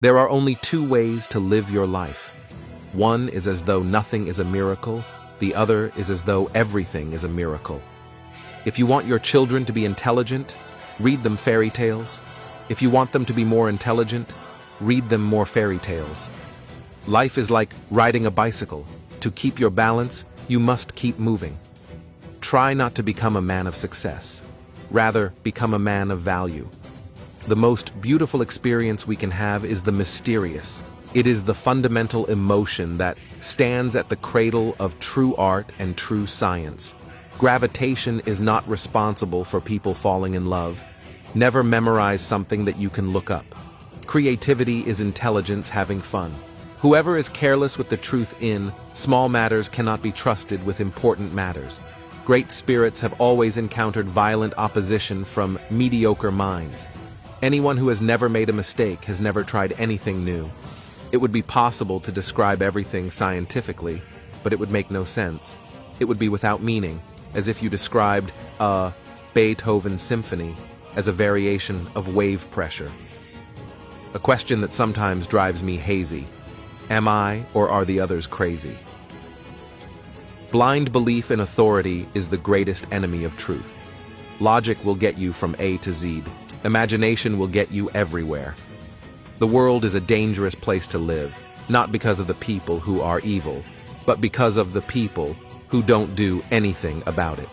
There are only two ways to live your life. One is as though nothing is a miracle, the other is as though everything is a miracle. If you want your children to be intelligent, read them fairy tales. If you want them to be more intelligent, read them more fairy tales. Life is like riding a bicycle. To keep your balance, you must keep moving. Try not to become a man of success. Rather, become a man of value. The most beautiful experience we can have is the mysterious. It is the fundamental emotion that stands at the cradle of true art and true science. Gravitation is not responsible for people falling in love. Never memorize something that you can look up. Creativity is intelligence having fun. Whoever is careless with the truth in small matters cannot be trusted with important matters. Great spirits have always encountered violent opposition from mediocre minds. Anyone who has never made a mistake has never tried anything new. It would be possible to describe everything scientifically, but it would make no sense. It would be without meaning, as if you described a Beethoven symphony as a variation of wave pressure. A question that sometimes drives me hazy. Am I or are the others crazy? Blind belief in authority is the greatest enemy of truth. Logic will get you from A to Z. Imagination will get you everywhere. The world is a dangerous place to live, not because of the people who are evil, but because of the people who don't do anything about it.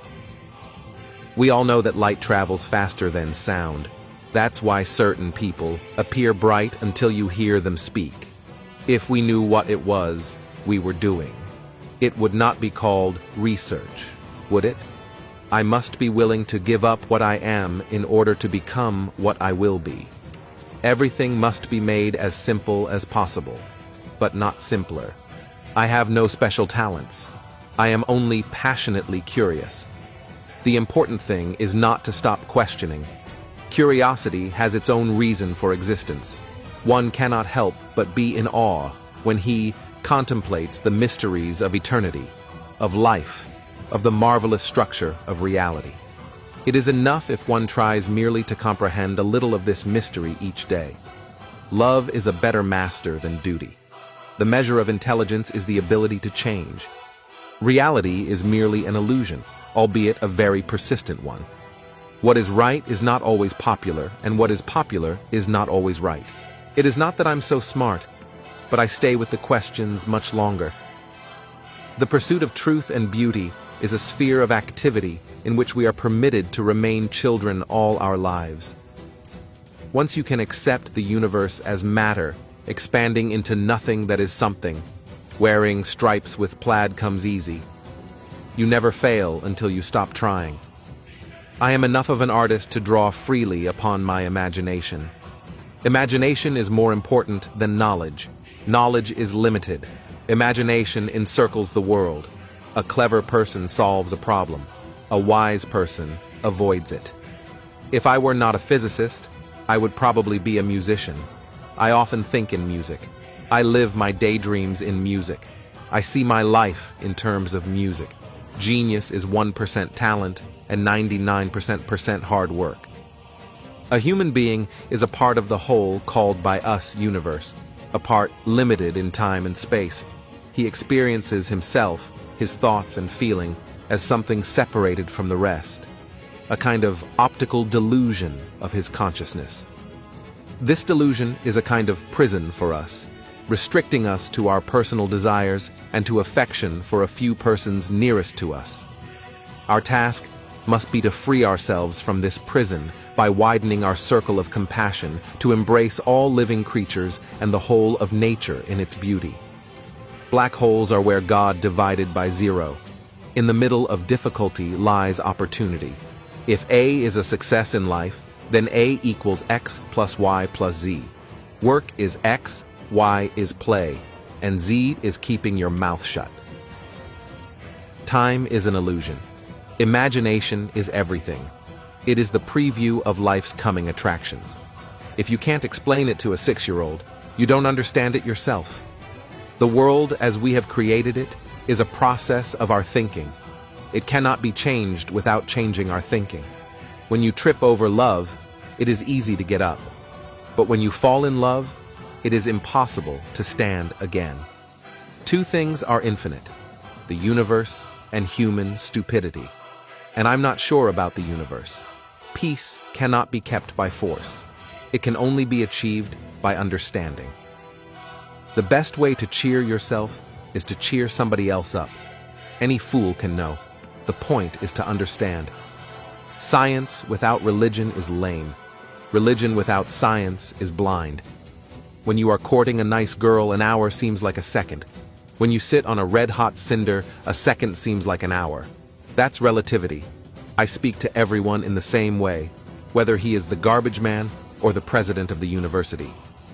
We all know that light travels faster than sound. That's why certain people appear bright until you hear them speak. If we knew what it was we were doing, it would not be called research, would it? I must be willing to give up what I am in order to become what I will be. Everything must be made as simple as possible, but not simpler. I have no special talents. I am only passionately curious. The important thing is not to stop questioning. Curiosity has its own reason for existence. One cannot help but be in awe when he contemplates the mysteries of eternity, of life, of the marvelous structure of reality. It is enough if one tries merely to comprehend a little of this mystery each day. Love is a better master than duty. The measure of intelligence is the ability to change. Reality is merely an illusion, albeit a very persistent one. What is right is not always popular, and what is popular is not always right. It is not that I'm so smart, but I stay with the questions much longer. The pursuit of truth and beauty is a sphere of activity in which we are permitted to remain children all our lives. Once you can accept the universe as matter, expanding into nothing that is something, wearing stripes with plaid comes easy. You never fail until you stop trying. I am enough of an artist to draw freely upon my imagination. Imagination is more important than knowledge. Knowledge is limited. Imagination encircles the world. A clever person solves a problem. A wise person avoids it. If I were not a physicist, I would probably be a musician. I often think in music. I live my daydreams in music. I see my life in terms of music. Genius is 1% talent and 99% hard work. A human being is a part of the whole called by us universe, a part limited in time and space. He experiences himself, his thoughts and feeling, as something separated from the rest, a kind of optical delusion of his consciousness. This delusion is a kind of prison for us, restricting us to our personal desires and to affection for a few persons nearest to us. Our task must be to free ourselves from this prison by widening our circle of compassion to embrace all living creatures and the whole of nature in its beauty. Black holes are where God divided by zero. In the middle of difficulty lies opportunity. If A is a success in life, then A equals X plus Y plus Z. Work is X, Y is play, and Z is keeping your mouth shut. Time is an illusion. Imagination is everything. It is the preview of life's coming attractions. If you can't explain it to a 6-year-old, you don't understand it yourself. The world as we have created it is a process of our thinking. It cannot be changed without changing our thinking. When you trip over love, it is easy to get up. But when you fall in love, it is impossible to stand again. Two things are infinite: the universe and human stupidity. And I'm not sure about the universe. Peace cannot be kept by force. It can only be achieved by understanding. The best way to cheer yourself is to cheer somebody else up. Any fool can know. The point is to understand. Science without religion is lame. Religion without science is blind. When you are courting a nice girl, an hour seems like a second. When you sit on a red-hot cinder, a second seems like an hour. That's relativity. I speak to everyone in the same way, whether he is the garbage man or the president of the university.